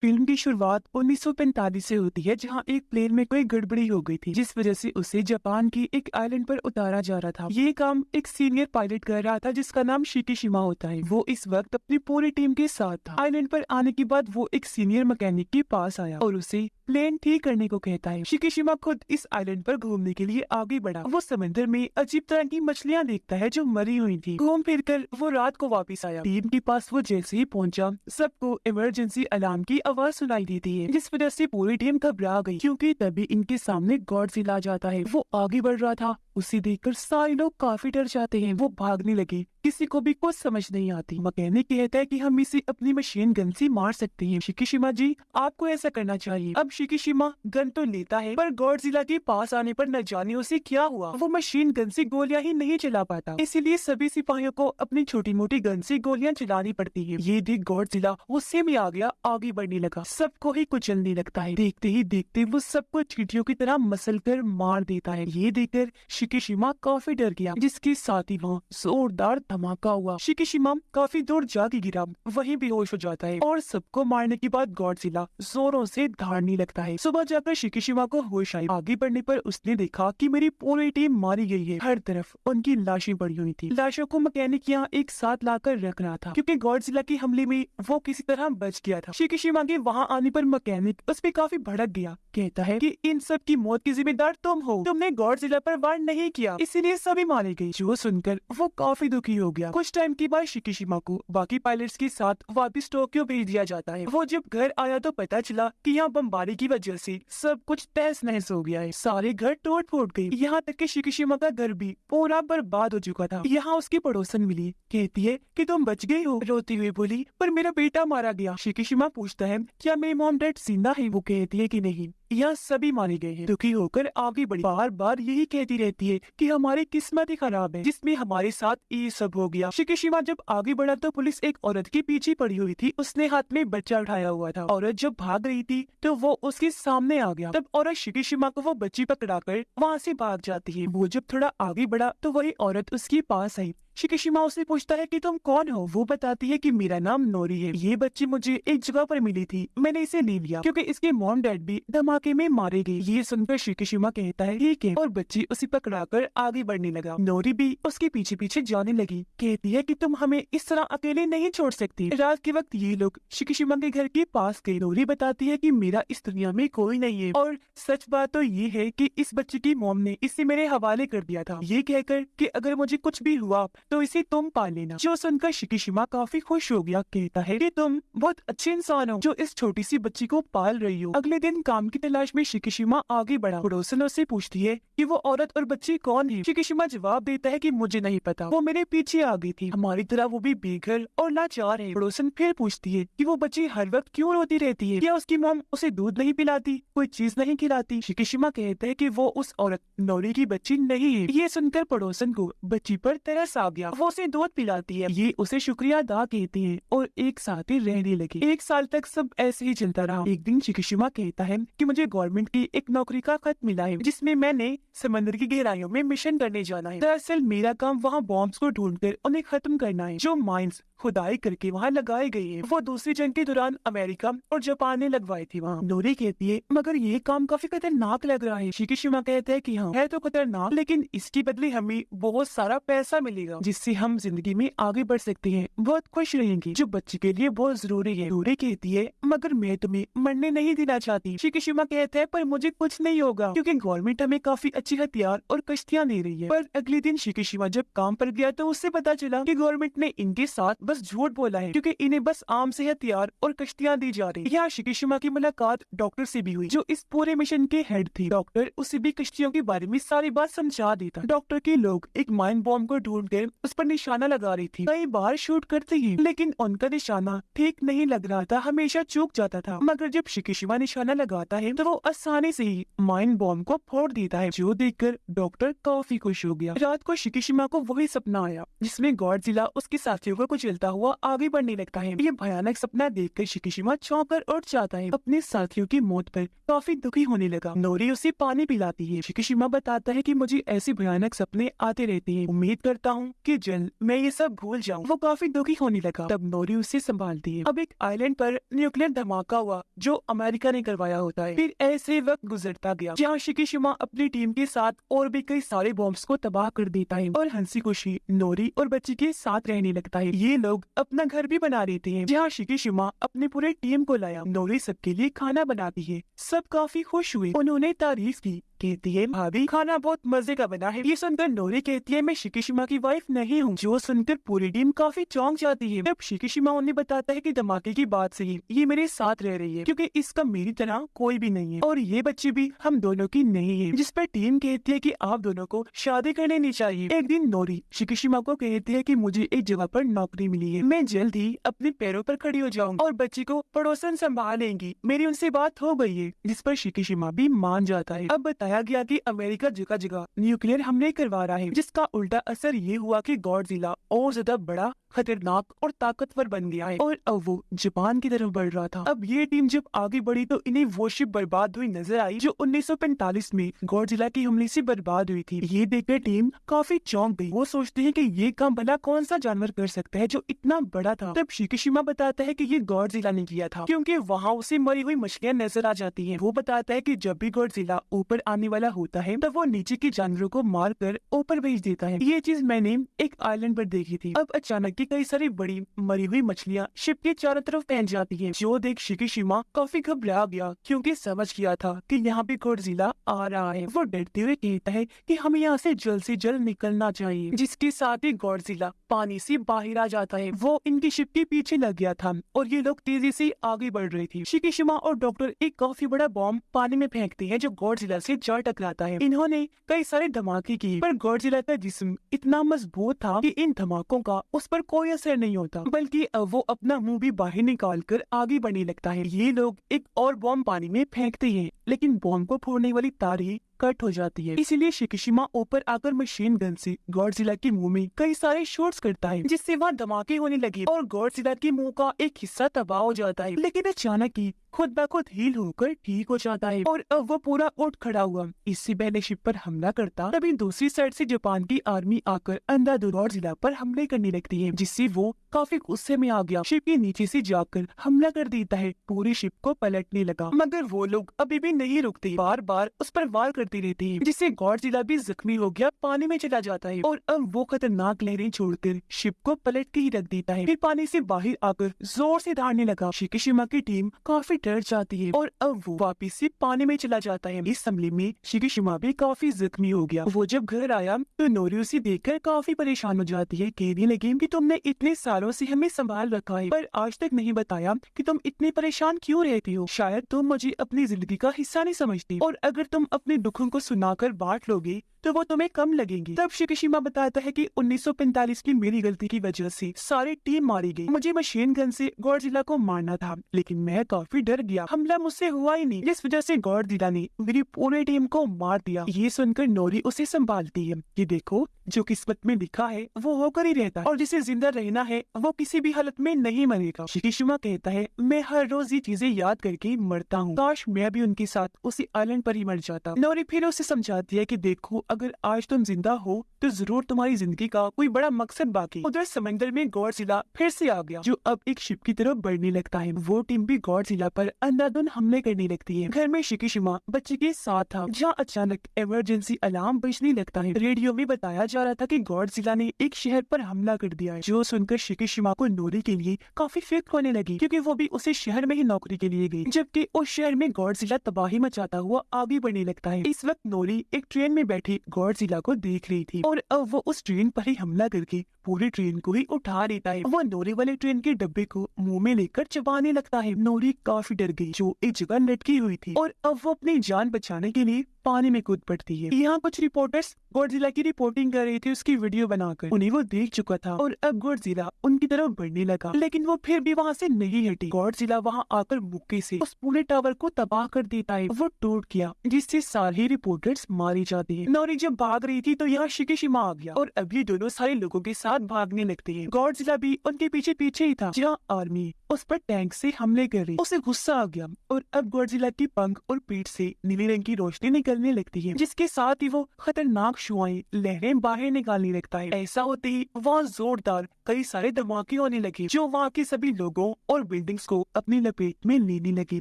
Film की शुरुआत 1945 से होती है, जहां एक प्लेन में कोई गड़बड़ी हो गई थी, जिस वजह से उसे जापान की एक आइलैंड पर उतारा जा रहा था। ये काम एक सीनियर पायलट कर रहा था, जिसका नाम शिकीशिमा होता है। वो इस वक्त अपनी पूरी टीम के साथ था। आइलैंड पर आने के बाद वो एक सीनियर मैकेनिक के पास आया और उसे प्लेन ठीक करने को कहता है। शिकीशिमा खुद इस आइलैंड पर घूमने के लिए आगे बढ़ा। वो समंदर में अजीब तरह की मछलियाँ देखता है जो मरी हुई थी। घूम फिर कर वो रात को वापस आया। टीम के पास वो जैसे ही पहुंचा, सबको इमरजेंसी अलार्म की आवाज सुनाई देती है, जिस वजह से पूरी टीम घबरा गई, क्योंकि तभी इनके सामने गॉडजिला आ जाता है। वो आगे बढ़ रहा था, उसे देखकर सारे लोग काफी डर जाते हैं। वो भागने लगे, किसी को भी कुछ समझ नहीं आती। मैकेनिक कहता है कि हम इसे अपनी मशीन गन से मार सकते हैं। शिकीशिमा जी, आपको ऐसा करना चाहिए। अब शिकीशिमा गन तो लेता है, पर गॉडजिला के पास आने पर न जाने उसे क्या हुआ। वो मशीन गन से गोलियां ही नहीं चला पाता, इसीलिए सभी सिपाहियों को अपनी छोटी मोटी गन से गोलियां चलानी पड़ती है। ये देख गॉडजिला गुस्से में आ गया, आगे बढ़ने लगा, सबको ही कुचलने लगता है। देखते ही देखते वो सबको चींटियों की तरह मसल कर मार देता है। ये देखकर शिकीशिमा काफी डर गया, जिसके साथ ही वहाँ जोरदार धमाका हुआ। शिकीशिमा काफी दूर जाके गिरा, वहीं बेहोश हो जाता है और सबको मारने के बाद गॉडजिला जोरों से धाड़ने लगता है। सुबह जाकर शिकीशिमा को होश आई। आगे बढ़ने पर उसने देखा कि मेरी पूरी टीम मारी गई है। हर तरफ उनकी लाशें पड़ी हुई थी। लाशों को मैकेनिक यहाँ एक साथ लाकर रख रहा था, क्योंकि गॉडजिला के हमले में वो किसी तरह बच गया था। शिकीशिमा के वहाँ आने पर मैकेनिक उस पे काफी भड़क गया। कहता है कि इन सब की मौत की जिम्मेदार तुम हो, तुमने गॉडजिला पर वार नहीं किया, इसीलिए सभी मारे गए। जो सुनकर वो काफी दुखी हो गया। कुछ टाइम के बाद शिकीशिमा को बाकी पायलट्स के साथ वापस टोक्यो भेज दिया जाता है। वो जब घर आया तो पता चला कि यहाँ बमबारी की वजह से सब कुछ तहस नहस हो गया है। सारे घर टूट फूट गए, यहाँ तक कि शिकीशिमा का घर भी पूरा बर्बाद हो चुका था। यहाँ उसकी पड़ोसन मिली, कहती है कि तुम बच गई हो। रोती हुई बोली, पर मेरा बेटा मारा गया। शिकीशिमा पूछता है, क्या मेरे मॉम डैड जिंदा है? वो कहती है कि नहीं, यहाँ सभी मारे गए हैं। दुखी होकर आगे बढ़ी, बार बार यही कहती रहती है कि हमारी किस्मत ही खराब है, जिसमें हमारे साथ ये सब हो गया। शिकीशिमा जब आगे बढ़ा तो पुलिस एक औरत के पीछे पड़ी हुई थी। उसने हाथ में बच्चा उठाया हुआ था। औरत जब भाग रही थी तो वो उसके सामने आ गया। तब औरत शिकीशिमा को वो बच्ची पकड़ाकर वहाँ से भाग जाती है। वो जब थोड़ा आगे बढ़ा तो वही औरत उसके पास आई। शिकीशिमा उससे पूछता है कि तुम कौन हो? वो बताती है कि मेरा नाम नोरी है। ये बच्ची मुझे एक जगह पर मिली थी, मैंने इसे ले लिया क्योंकि इसके मॉम डैड भी धमाके में मारे गए। ये सुनकर शिकीशिमा कहता है ठीक है, और बच्ची उसे पकड़ाकर आगे बढ़ने लगा। नोरी भी उसके पीछे पीछे जाने लगी। कहती है कि तुम हमें इस तरह अकेले नहीं छोड़ सकती। रात के वक्त ये लोग शिकीशिमा के घर के पास गए। नोरी बताती है कि मेरा इस दुनिया में कोई नहीं है, और सच बात तो ये है कि इस बच्ची की मॉम ने इसे मेरे हवाले कर दिया था, ये कहकर कि अगर मुझे कुछ भी हुआ तो इसे तुम पाल लेना। जो सुनकर शिकीशिमा काफी खुश हो गया। कहता है कि तुम बहुत अच्छे इंसान हो जो इस छोटी सी बच्ची को पाल रही हो। अगले दिन काम की तलाश में शिकीशिमा आगे बढ़ा। पड़ोसन से पूछती है कि वो औरत और बच्ची कौन है। शिकीशिमा जवाब देता है कि मुझे नहीं पता, वो मेरे पीछे आ गई थी। हमारी तरह वो भी बेघर और लाचार है। पड़ोसन फिर पूछती है कि वो बच्ची हर वक्त क्यों रोती रहती है? क्या उसकी मॉम उसे दूध नहीं पिलाती, कोई चीज नहीं खिलाती? शिकीशिमा कहता है कि वो उस औरत नोरी की बच्ची नहीं है। ये सुनकर पड़ोसन को बच्ची पर तरस आ गया। वो उसे दूध पिलाती है। ये उसे शुक्रिया अदा कहती है और एक साथ ही रहने लगे। 1 साल तक सब ऐसे ही चलता रहा। एक दिन शिकीशिमा कहता है कि मुझे गवर्नमेंट की एक नौकरी का खत मिला है, जिसमें मैंने समंदर की गहराइयों में मिशन करने जाना है। दरअसल मेरा काम वहाँ बॉम्ब्स को ढूंढकर उन्हें खत्म करना है, जो माइंस खुदाई करके वहाँ लगाए गए हैं। वो दूसरी जंग के दौरान अमेरिका और जापान ने लगवाए थे वहाँ। नोरी कहती है मगर ये काम काफी खतरनाक लग रहा है। शिकीशिमा कहता है कि हाँ है तो खतरनाक, लेकिन इसके बदले हमें बहुत सारा पैसा मिलेगा, जिससे हम जिंदगी में आगे बढ़ सकते हैं, बहुत खुश रहेंगे, जो बच्चे के लिए बहुत जरूरी है। नोरी कहती है मगर मैं तुम्हें मरने नहीं देना चाहती। शिकीशिमा कहता है पर मुझे कुछ नहीं होगा, क्योंकि गवर्नमेंट हमें काफी अच्छे हथियार और कश्तियाँ दे रही है। पर अगले दिन शिकीशिमा जब काम पर गया तो उससे पता चला कि गवर्नमेंट ने इनके साथ बस झूठ बोला है, क्योंकि इन्हें बस आम से हथियार और कश्तियाँ दी जा रही। यहाँ शिकीशिमा की मुलाकात डॉक्टर से भी हुई, जो इस पूरे मिशन के हेड थे। डॉक्टर उसे भी कश्तियों के बारे में सारी बात समझा देता। डॉक्टर के लोग एक माइन बॉम्ब को ढूंढकर उस पर निशाना लगा रही थी। कई बार शूट करते हैं, लेकिन उनका निशाना ठीक नहीं लग रहा था, हमेशा चूक जाता था। मगर जब शिकीशिमा निशाना लगाता है तो वो आसानी से ही माइन बॉम्ब को फोड़ देता है, जो देखकर डॉक्टर काफी खुश हो गया। रात को शिकीशिमा को वही सपना आया, जिसमें गॉडजिला उसके साथियों को कुचल चलता हुआ आगे बढ़ने लगता है। ये भयानक सपना देखकर शिकिशिमा चौंक कर उठ जाता है। अपने साथियों की मौत पर काफी दुखी होने लगा। नोरी उसे पानी पिलाती है। शिकिशिमा बताता है कि मुझे ऐसे भयानक सपने आते रहते हैं, उम्मीद करता हूँ कि जल्द मैं ये सब भूल जाऊँ। वो काफी दुखी होने लगा। तब नोरी उसे संभालती है। अब एक आइलैंड पर न्यूक्लियर धमाका हुआ जो अमेरिका ने करवाया होता है। फिर ऐसे वक्त गुजरता गया जहाँ शिकिशिमा अपनी टीम के साथ और भी कई सारे बॉम्ब्स को तबाह कर देता है और हंसी खुशी नोरी और बच्ची के साथ रहने लगता है। ये लोग अपना घर भी बना लेते हैं जहाँ शिकिशिमा अपनी पूरी टीम को लाया। नोरी सबके लिए खाना बनाती है। सब काफी खुश हुए। उन्होंने तारीफ की, कहती है भाभी खाना बहुत मजे का बना है। ये सुनकर नोरी कहती है मैं शिकिशिमा की वाइफ नहीं हूँ, जो सुनकर पूरी टीम काफी चौंक जाती है। तब शिकिशिमा उन्हें बताता है कि धमाके की बात से ही ये मेरे साथ रह रही है क्योंकि इसका मेरी तरह कोई भी नहीं है और ये बच्ची भी हम दोनों की नहीं है। जिस पर टीम कहती है कि आप दोनों को शादी कर लेनी चाहिए। एक दिन नोरी शिकिशिमा को कहती है कि मुझे एक जगह पर नौकरी मिली है, मैं जल्द ही अपने पैरों पर खड़ी हो जाऊंगी और बच्ची को पड़ोसन संभाल लेंगी, मेरी उनसे बात हो गई है। जिस पर शिकिशिमा भी मान जाता है। अब बताया गया कि अमेरिका जगह जगह न्यूक्लियर हमले करवा रहा है, जिसका उल्टा असर ये हुआ कि गॉडजिला और ज्यादा बड़ा, खतरनाक और ताकतवर बन गया है और अब वो जापान की तरफ बढ़ रहा था। अब ये टीम जब आगे बढ़ी तो इन्हें वो शिप बर्बाद हुई नजर आई जो 1945 में गॉडजिला के हमले से बर्बाद हुई थी। ये देखकर टीम काफी चौंक गई। वो सोचते हैं कि ये काम भला कौन सा जानवर कर सकता है जो इतना बड़ा था। तब शिकिशिमा बताता है कि ये गॉडजिला ने किया था क्योंकि वहाँ उसे मरी हुई मछलियाँ नजर आ जाती है। वो बताता है कि जब भी गॉडजिला ऊपर आने वाला होता है तब वो नीचे के जानवरों को मार कर ऊपर भेज देता है। ये चीज मैंने एक आइलैंड पर देखी थी। अब अचानक कई सारी बड़ी मरी हुई मछलियाँ शिप के चारों तरफ फैल जाती हैं, जो देख शिकिशिमा काफी घबरा गया क्योंकि समझ गया था कि यहाँ पे गॉडजिला आ रहा है। वो डरते हुए कहता है कि हमें यहाँ से जल्द निकलना चाहिए। जिसके साथ ही गॉडजिला पानी से बाहर आ जाता है। वो इनकी शिप के पीछे लग गया था और ये लोग तेजी से आगे बढ़ रहे थे। शिकिशिमा और डॉक्टर एक काफी बड़ा बॉम्ब पानी में फेंकते हैं जो गॉडजिला से जा टकराता है। इन्होंने कई सारे धमाके किए पर गॉडजिला का जिस्म इतना मजबूत था कि इन धमाकों का उस पर कोई असर नहीं होता, बल्कि अब वो अपना मुंह भी बाहर निकाल कर आगे बढ़ने लगता है। ये लोग एक और बॉम्ब पानी में फेंकते हैं लेकिन बॉम्ब को फोड़ने वाली तार ही कट हो जाती है। इसीलिए शिकिशिमा ऊपर आकर मशीन गन से गॉडजिला के मुंह में कई सारे शॉट्स करता है जिससे वहाँ धमाके होने लगे और गॉडजिला के मुंह का एक हिस्सा तबाह हो जाता है। लेकिन अचानक ही खुद ब खुद हील होकर ठीक हो जाता है और अब वो पूरा उठ खड़ा हुआ इससे पहले शिप पर हमला करता। तभी दूसरी साइड से जापान की आर्मी आकर अंधाधुंध गॉडजिला पर हमले करने लगती है, जिससे वो काफी गुस्से में आ गया। शिप के नीचे से जाकर हमला कर देता है, पूरी शिप को पलटने लगा। मगर वो लोग अभी भी नहीं रुकते, बार बार उस पर वार करती रहती है, जिससे गॉडजिला भी जख्मी हो गया पानी में चला जाता है और अब वो खतरनाक लहरें छोड़कर शिप को पलट के ही रख देता है। फिर पानी से बाहर आकर जोर से दौड़ने लगा। शिकिशिमा की टीम काफी डर जाती है और अब वो वापिस से पानी में चला जाता है। इस हमले में शिकिशिमा भी काफी जख्मी हो गया। वो जब घर आया तो नोरी उसे देखकर काफी परेशान हो जाती है, कहने लगी कि तुमने इतने सालों से हमें संभाल रखा है पर आज तक नहीं बताया कि तुम इतने परेशान क्यों रहती हो। शायद तुम मुझे अपनी जिंदगी का हिस्सा नहीं समझती और अगर तुम अपने दुखों को सुनाकर बांट लोगे तो वो तुम्हें कम लगेंगी। तब शिकिशिमा बताता है कि 1945 की मेरी गलती की वजह से सारी टीम मारी गई। मुझे मशीन गन से गॉडजिला को मारना था लेकिन मैं काफी डर गया, हमला मुझसे हुआ ही नहीं, जिस वजह से गॉडजिला ने मेरी पूरी टीम को मार दिया। ये सुनकर नोरी उसे संभालती है कि देखो जो किस्मत में लिखा है वो होकर ही रहता है और जिसे जिंदा रहना है वो किसी भी हालत में नहीं मरेगा। शिकिशिमा कहता है मैं हर रोज ये चीजें याद करके मरता हूँ, काश मैं भी उनके साथ उसी आइलैंड पर ही मर जाता। नोरी फिर उसे समझाती है कि देखो अगर आज तुम जिंदा हो तो जरूर तुम्हारी जिंदगी का कोई बड़ा मकसद बाकी। उधर समंदर में गॉडजिला फिर से आ गया जो अब एक शिप की तरफ बढ़ने लगता है। वो टीम भी गॉडजिला पर अंधाधुंध हमले करने लगती है। घर में शिकिशिमा बच्चे के साथ था जहाँ अचानक इमरजेंसी अलार्म बजने लगता है। रेडियो में बताया जा रहा था कि गॉडजिला ने एक शहर पर हमला कर दिया है, जो सुनकर शिकिशिमा को नोरी के लिए काफी फिक्र होने लगी क्योंकि वो भी उसी शहर में ही नौकरी के लिए गई, जबकि उस शहर में गॉडजिला तबाही मचाता हुआ आगे बढ़ने लगता है। इस वक्त नोरी एक ट्रेन में बैठी गॉडजिला को देख रही थी और अब वो उस ट्रेन पर ही हमला करके पूरी ट्रेन को ही उठा लेता है। वो नोरी वाले ट्रेन के डब्बे को मुंह में लेकर चबाने लगता है। नोरी काफी डर गई जो एक जगह लटकी हुई थी और अब वो अपनी जान बचाने के लिए पानी में कूद पड़ती है। यहाँ कुछ रिपोर्टर्स गॉडजिला की रिपोर्टिंग कर रहे थे उसकी वीडियो बनाकर। उन्हें वो देख चुका था और अब गॉडजिला उनकी तरफ बढ़ने लगा, लेकिन वो फिर भी वहाँ से नहीं हटी। गॉडजिला वहाँ आकर मुक्के से उस पूरे टावर को तबाह कर देता है। वो टूट गया, जिससे सारे रिपोर्टर्स मारे जाते हैं। नोरी जब भाग रही थी तो यहाँ शिकीशिमा आ गया और अब ये दोनों सारे लोगों के साथ भागने लगते हैं। गॉडजिला भी उनके पीछे पीछे ही था। जहाँ आर्मी उस पर टैंक से हमले कर रही, उसे गुस्सा आ गया और अब गॉडजिला की पंख और पीठ से नीले रंग की रोशनी निकलने लगती है, जिसके साथ ही वो खतरनाक शुआएं लहरें बाहर निकालने लगता है। ऐसा होते ही वहाँ जोरदार कई सारे धमाके होने लगे, जो वहाँ के सभी लोगों और बिल्डिंग्स को अपनी लपेट में लेने लगे।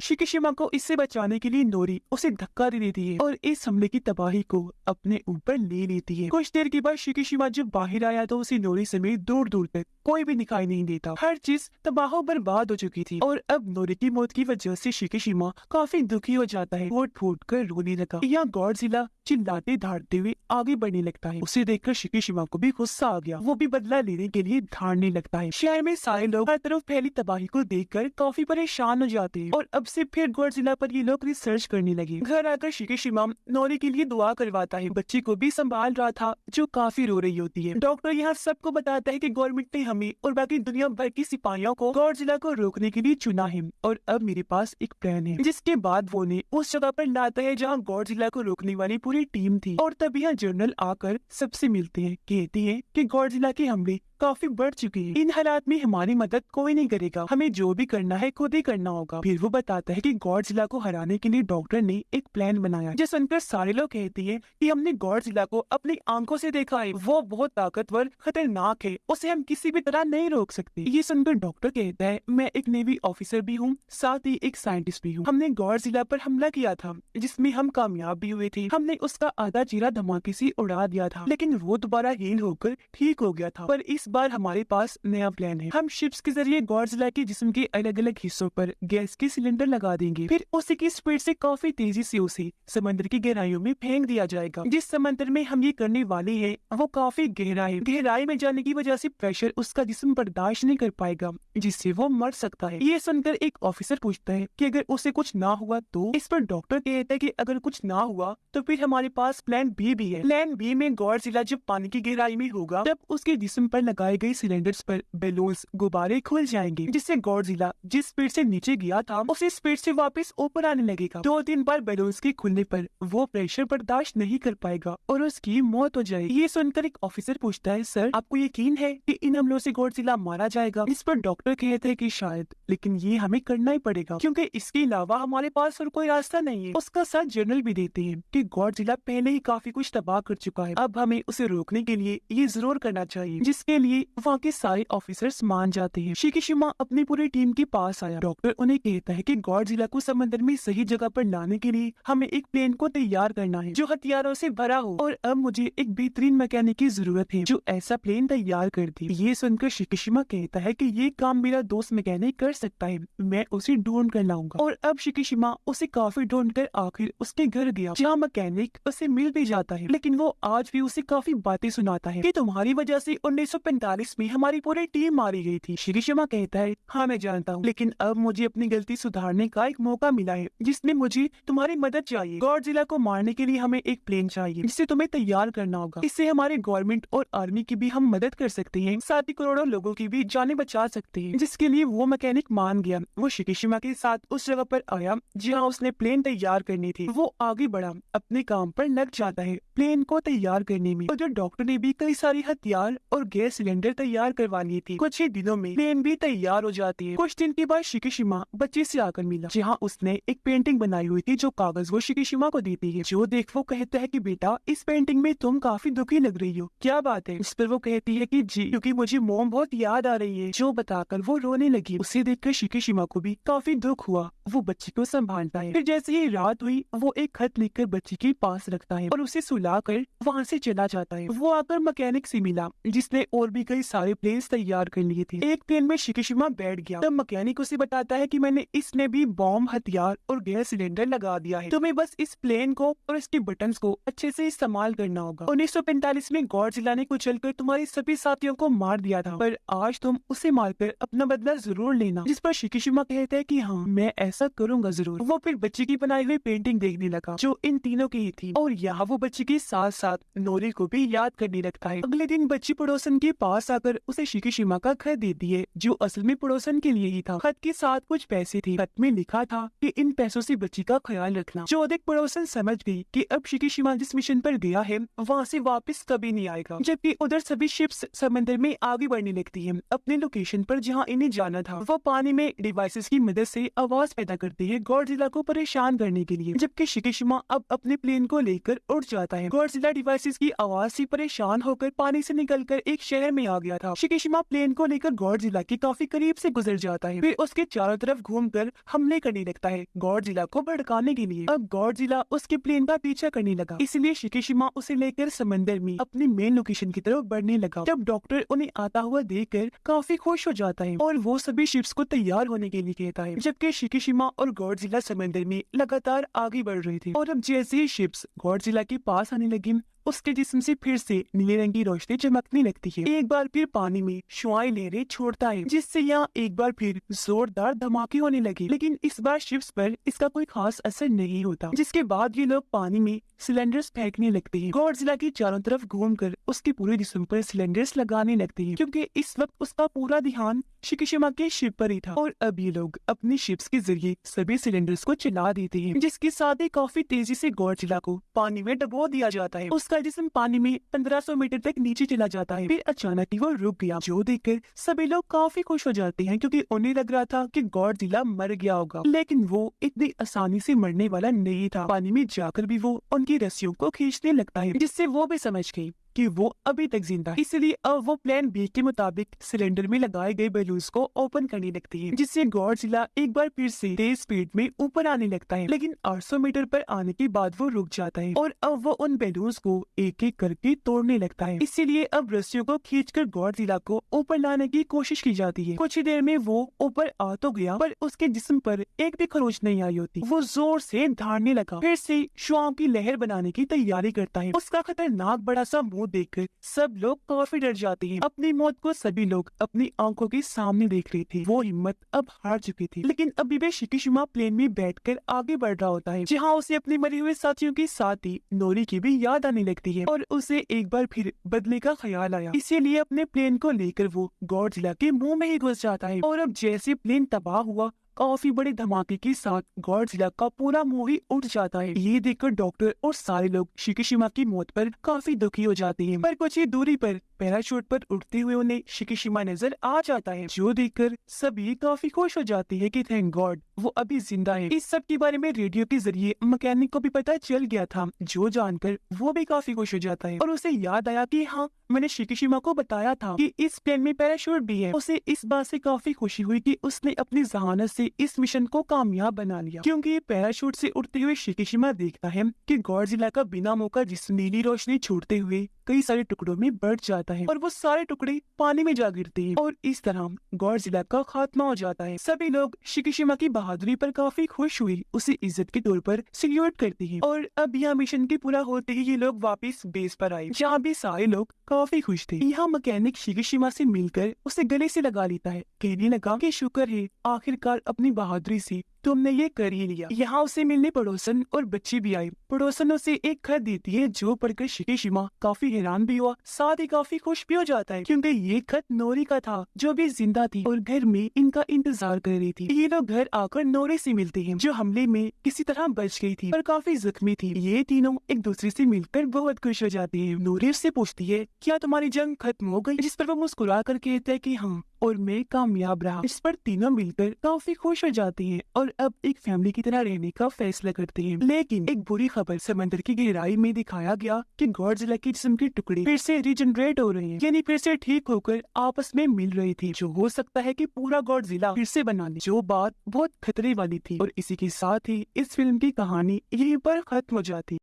शिकीशिमा को इससे बचाने के लिए नोरी उसे धक्का दे देती है और इस हमले की तबाही को अपने ऊपर ले लेती है। कुछ देर के बाद शिकीशिमा जब बाहर आया तो उसे नोरी समेत दूर दूर तक कोई भी दिखाई नहीं देता। हर चीज तबाह बर्बाद हो चुकी थी और अब नोरी की मौत की वजह से शिकीशिमा काफी दुखी हो जाता है। फूट फूट कर रोने लगा। यहाँ गॉडजिला चिल्लाते धाड़ते हुए आगे बढ़ने लगता है। उसे देखकर शिकीशिमा को भी गुस्सा आ गया। वो भी बदला लेने के लिए धाड़ने लगता है। शहर में सारे लोग हर तरफ फैली तबाही को देखकर काफी परेशान हो जाते हैं और अब से फिर गॉडजिला पर ये लोग रिसर्च करने लगे। घर आकर शिकीशिमा नोरी के लिए दुआ करवाता है। बच्ची को भी संभाल रहा था जो काफी रो रही होती है। डॉक्टर यहाँ सबको बताता है कि गवर्नमेंट ने हमें और बाकी दुनिया भर की सिपाहियों को गॉडजिला को रोकने के लिए चुना है और अब मेरे पास एक प्लान है। जिसके बाद वो ने उस जगह पर लाता है जहाँ गॉडजिला को रोकने वाली पूरी टीम थी और तब यहाँ जनरल आकर सबसे मिलते हैं। कहते हैं कि गॉडजिला के हमले काफी बढ़ चुकी है। इन हालात में हमारी मदद कोई नहीं करेगा, हमें जो भी करना है खुद ही करना होगा। फिर वो बताता है कि गॉडजिला को हराने के लिए डॉक्टर ने एक प्लान बनाया। जो सुनकर सारे लोग कहते हैं कि हमने गॉडजिला को अपनी आंखों से देखा है, वो बहुत ताकतवर खतरनाक है, उसे हम किसी भी तरह नहीं रोक सकते। ये सुनकर डॉक्टर कहता है मैं एक नेवी ऑफिसर भी हूँ, साथ ही एक साइंटिस्ट भी हूँ। हमने गॉडजिला पर हमला किया था जिसमें हम कामयाब भी हुए थे। हमने उसका आधा चेहरा धमाके से उड़ा दिया था, लेकिन वो दोबारा हील होकर ठीक हो गया था। पर इस बार हमारे पास नया प्लान है। हम शिप्स के जरिए गॉडजिला के जिस्म के अलग अलग हिस्सों पर गैस के सिलेंडर लगा देंगे, फिर उसी की स्पीड से काफी तेजी से उसे समंदर की गहराइयों में फेंक दिया जाएगा। जिस समंदर में हम ये करने वाले हैं वो काफी गहरा है। गहराई में जाने की वजह से प्रेशर उसका जिस्म बर्दाश्त नहीं कर पाएगा, जिससे वो मर सकता है। ये सुनकर एक ऑफिसर पूछता है कि अगर उसे कुछ ना हुआ तो? इस पर डॉक्टर कहता है कि अगर कुछ ना हुआ तो फिर हमारे पास प्लान बी भी है। प्लान बी में गॉडजिला जब पानी की गहराई में होगा तब उसके जिस्म पर लगाए गए सिलेंडर्स पर बैलून्स गुब्बारे खुल जाएंगे, जिससे गॉडजिला जिस स्पीड से नीचे गया था उसी स्पीड से वापस ऊपर आने लगेगा। 2-3 बार बैलून्स के खुलने पर वो प्रेशर बर्दाश्त नहीं कर पाएगा और उसकी मौत हो जाएगी। ये सुनकर एक ऑफिसर पूछता है सर आपको यकीन है कि इन हमलों से गॉडजिला मारा जाएगा? इस पर डॉक्टर कहते हैं कि शायद, लेकिन ये हमें करना ही पड़ेगा क्योंकि इसके अलावा हमारे पास और कोई रास्ता नहीं है। उसका साथ जनरल भी देते हैं कि गॉडजिला पहले ही काफी कुछ तबाह कर चुका है, अब हमें उसे रोकने के लिए ये जरूर करना चाहिए, जिसके लिए वहाँ के सारे ऑफिसर्स मान जाते हैं। शिकीशिमा अपनी पूरी टीम के पास आया। डॉक्टर उन्हें कहता है कि गॉडजिला को समंदर में सही जगह पर लाने के लिए हमें एक प्लेन को तैयार करना है जो हथियारों से भरा हो और अब मुझे एक बेहतरीन मैकेनिक की जरूरत है जो ऐसा प्लेन तैयार कर दे। ये सुनकर शिकीशिमा कहता है कि ये काम मेरा दोस्त मैकेनिक कर सकता है, मैं उसे ढूंढ कर लाऊंगा। और अब शिकीशिमा उसे काफी ढूंढ कर आखिर उसके घर गया जहाँ मैकेनिक उसे मिल भी जाता है, लेकिन वो आज भी उसे काफी बातें सुनाता है कि तुम्हारी वजह से 1945 में हमारी पूरी टीम मारी गई थी। शिकीशिमा कहता है हाँ मैं जानता हूँ, लेकिन अब मुझे अपनी गलती सुधारने का एक मौका मिला है जिसमें मुझे तुम्हारी मदद चाहिए। गॉडजिला को मारने के लिए हमें एक प्लेन चाहिए जिसे तुम्हें तैयार करना होगा। इससे हमारे गवर्नमेंट और आर्मी की भी हम मदद कर सकते हैं, साथ ही करोड़ों लोगों की भी जानें बचा सकते हैं। जिसके लिए वो मैकेनिक मान गया। वो शिकीशिमा के साथ उस जगह पर आया जहाँ उसने प्लेन तैयार करनी थी। वो आगे बढ़ा, अपने काम पर लग जाता है प्लेन को तैयार करने में। और जो डॉक्टर ने भी कई सारी हथियार और गैस सिलेंडर तैयार करवा लिए थी। कुछ ही दिनों में प्लेन भी तैयार हो जाती है। कुछ दिन के बाद शिकीशिमा बच्चे से आकर मिला जहाँ उसने एक पेंटिंग बनाई हुई थी जो कागज वो शिकीशिमा को देती है। जो देख वो कहता है कि बेटा इस पेंटिंग में तुम काफी दुखी लग रही हो, क्या बात है? इस पर वो कहती है कि जी क्योंकि मुझे मॉम बहुत याद आ रही है। जो बताकर वो रोने लगी। उसे देखकर शिकीशिमा को भी काफी दुख हुआ। वो बच्ची को संभालता है। फिर जैसे ही रात हुई वो एक खत लिखकर बच्ची के पास रखता है और उसे सुलाकर वहाँ से चला जाता है। वो आकर मैकेनिक से मिला जिसने और भी कई सारे प्लेन तैयार कर लिए थे। एक प्लेन में शिकीशिमा बैठ गया। तब मैकेनिक उसे बताता है कि मैंने इसमें भी बॉम्ब, हथियार और गैस सिलेंडर लगा दिया है, तुम्हें बस इस प्लेन को और इसके बटन्स को अच्छे से इस्तेमाल करना होगा। 1945 में गॉडजिला ने कुचलकर तुम्हारे सभी साथियों को मार दिया था, पर आज तुम उसे मारकर अपना बदला जरूर लेना। जिस पर शिकीशिमा कहता है कि हाँ मैं ऐसा करूंगा जरूर। वो फिर बच्चे की बनाई हुई पेंटिंग देखने लगा जो इन तीनों की ही थी, और यहाँ वो बच्चे के साथ साथ नोरी को भी याद करने लगता है। अगले दिन बच्ची पड़ोसन के पास आकर उसे शिकीशिमा का खत देती है, जो असल में पड़ोसन के लिए ही था। खत के साथ कुछ पैसे थे। खत में लिखा था कि इन पैसों से बच्ची का ख्याल रखना। जो अधिक पड़ोसन समझ गई कि अब शिकीशिमा जिस मिशन पर गया है वहाँ से वापस कभी नहीं आएगा। जबकि उधर सभी शिप्स समंदर में आगे बढ़ने लगती है अपने लोकेशन पर जहाँ इन्हें जाना था। वो पानी में डिवाइसेस की मदद से आवाज पैदा करती है गॉडजिला को परेशान करने के लिए, जबकि शिकीशिमा अब अपने प्लेन को लेकर उड़ जाता है। गॉडजिला डिवाइसेस की आवाज से परेशान होकर पानी से निकलकर एक शहर में आ गया था। शिकीशिमा प्लेन को लेकर गॉडजिला के काफी करीब से गुजर जाता है, फिर उसके चारों तरफ घूमकर हमले करने लगता है गॉडजिला को भड़काने के लिए। अब गॉडजिला उसके प्लेन का पीछा करने लगा, इसलिए शिकीशिमा उसे लेकर समंदर में अपनी मेन लोकेशन की तरफ बढ़ने लगा। जब डॉक्टर उन्हें आता हुआ देखकर काफी खुश हो जाता है और वो सभी शिप्स को तैयार होने के लिए कहता है, जबकि शिकीशिमा और गॉडजिला समंदर में लगातार आगे बढ़ रहे थे। और अब जैसे ही शिप्स गॉडजिला के पास आने लगी, उसके जिस्म से फिर से नीले रंग की रोशनी चमकने लगती है। एक बार फिर पानी में शुआई लहरें छोड़ता है, जिससे यहाँ एक बार फिर जोरदार धमाके होने लगे, लेकिन इस बार शिप्स पर इसका कोई खास असर नहीं होता। जिसके बाद ये लोग पानी में सिलेंडर्स फेंकने लगते हैं। गॉडजिला की चारों तरफ घूमकर उसके पूरे जिस्म पर सिलेंडर्स लगाने लगते हैं, क्योंकि इस वक्त उसका पूरा ध्यान शिकीशिमा के शिप पर ही था। और अब ये लोग अपनी शिप्स के जरिए सभी सिलेंडर्स को चला देते हैं, जिसके साथ ही काफी तेजी से गॉडजिला को पानी में डुबो दिया जाता है। उसका जिस्म पानी में 1500 मीटर तक नीचे चला जाता है। फिर अचानक ही वो रुक गया, जो देखकर सभी लोग काफी खुश हो जाते हैं, क्योंकि उन्हें लग रहा था कि गॉडजिला मर गया होगा, लेकिन वो इतनी आसानी से मरने वाला नहीं था। पानी में जाकर भी वो उनकी रस्सियों को खींचने लगता है, जिससे वो भी समझ गई कि वो अभी तक जिंदा है। इसलिए अब वो प्लान बी के मुताबिक सिलेंडर में लगाए गए बैलून्स को ओपन करने लगती है, जिससे गॉडजिला एक बार फिर से तेज स्पीड में ऊपर आने लगता है। लेकिन 800 मीटर पर आने के बाद वो रुक जाता है और अब वो उन बैलून्स को एक एक करके तोड़ने लगता है। इसीलिए अब रस्सियों को खींचकर गॉडजिला को ऊपर लाने की कोशिश की जाती है। कुछ ही देर में वो ऊपर आ तो गया, पर उसके जिस्म पर एक भी खरोंच नहीं आई होती। वो जोर से दहाड़ने लगा, फिर से शुआओं की लहर बनाने की तैयारी करता है। उसका खतरनाक बड़ा सा मुंह देखकर सब लोग काफी डर जाते हैं। अपनी मौत को सभी लोग अपनी आंखों के सामने देख रहे थे। वो हिम्मत अब हार चुकी थी, लेकिन अभी भी शिकीशिमा प्लेन में बैठकर आगे बढ़ रहा होता है, जहाँ उसे अपने मरे हुए साथियों के साथ ही नोरी की भी याद आने लगती है और उसे एक बार फिर बदले का ख्याल आया। इसीलिए अपने प्लेन को लेकर वो गॉडजिला के मुंह में ही घुस जाता है। और अब जैसे प्लेन तबाह हुआ, काफी बड़े धमाके के साथ गॉडजिला का पूरा मुंह ही उठ जाता है। ये देखकर डॉक्टर और सारे लोग शिकीशिमा की मौत पर काफी दुखी हो जाते हैं। पर कुछ ही दूरी पर पैराशूट पर उड़ते हुए उन्हें शिकीशिमा नजर आ जाता है, जो देखकर सभी काफी खुश हो जाते हैं कि थैंक गॉड वो अभी जिंदा है। इस सब के बारे में रेडियो के जरिए मैकेनिक को भी पता चल गया था, जो जानकर वो भी काफी खुश हो जाता है और उसे याद आया कि हाँ, मैंने शिकीशिमा को बताया था कि इस प्लेन में पैराशूट भी है। उसे इस बात से काफी खुशी हुई कि उसने अपनी जहानत से इस मिशन को कामयाब बना लिया, क्योंकि पैराशूट से उड़ते हुए शिकीशिमा देखता है कि गॉडजिला का बिना मौका जिस्म नीली रोशनी छोड़ते हुए कई सारे टुकड़ों में बढ़ जाता है और वो सारे टुकड़े पानी में जा गिरते हैं और इस तरह गॉडजिला का खात्मा हो जाता है। सभी लोग शिकीशिमा की बहादुरी पर काफी खुश हुए, उसे इज्जत के तौर पर सल्यूट करते हैं। और अब यह मिशन के पूरा होते ही ये लोग वापस बेस पर आए, जहाँ भी सारे लोग काफी खुश थे। यहाँ मैकेनिक शिकीशिमा से मिलकर उसे गले से लगा लेता है, कहने लगा कि शुक्र है आखिरकार अपनी बहादुरी से तुमने ये कर ही लिया। यहाँ उसे मिलने पड़ोसन और बच्ची भी आई। पड़ोसन उसे एक खत देती है, जो पढ़कर शिकीशिमा काफी हैरान भी हुआ, साथ ही काफी खुश भी हो जाता है, क्योंकि ये खत नोरी का था, जो भी जिंदा थी और घर में इनका इंतजार कर रही थी। ये लोग घर आकर नोरी से मिलते हैं, जो हमले में किसी तरह बच गई थी पर काफी जख्मी थी। ये तीनों एक दूसरे से मिलकर बहुत खुश हो जाती है। नोरी उससे पूछती है, क्या तुम्हारी जंग खत्म हो गई? जिस पर वो मुस्कुरा कर कहता है कि हाँ, और मैं कामयाब रहा। इस पर तीनों मिलकर काफी खुश हो जाती हैं और अब एक फैमिली की तरह रहने का फैसला करते हैं। लेकिन एक बुरी खबर, समंदर की गहराई में दिखाया गया कि गॉडजिला के जिस्म के टुकड़े फिर से रिजनरेट हो रहे हैं, यानी फिर से ठीक होकर आपस में मिल रही थी, जो हो सकता है कि पूरा गॉडजिला फिर से बना ले, जो बात बहुत खतरे वाली थी। और इसी के साथ ही इस फिल्म की कहानी यहीं पर खत्म हो जाती।